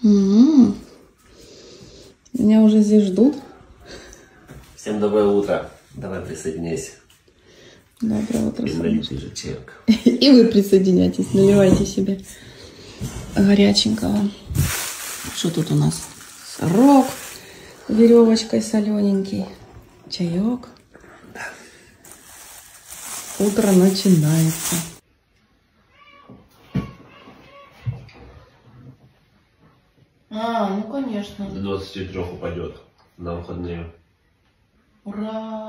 Меня уже здесь ждут. Всем доброе утро. Давай присоединяйся. Доброе утро. И налитый же чаек. И вы присоединяйтесь, наливайте себе горяченького. Что тут у нас? Сырок веревочкой солененький. Чаек. Да. Утро начинается. Ну конечно. До 23 упадет на выходные. Ура!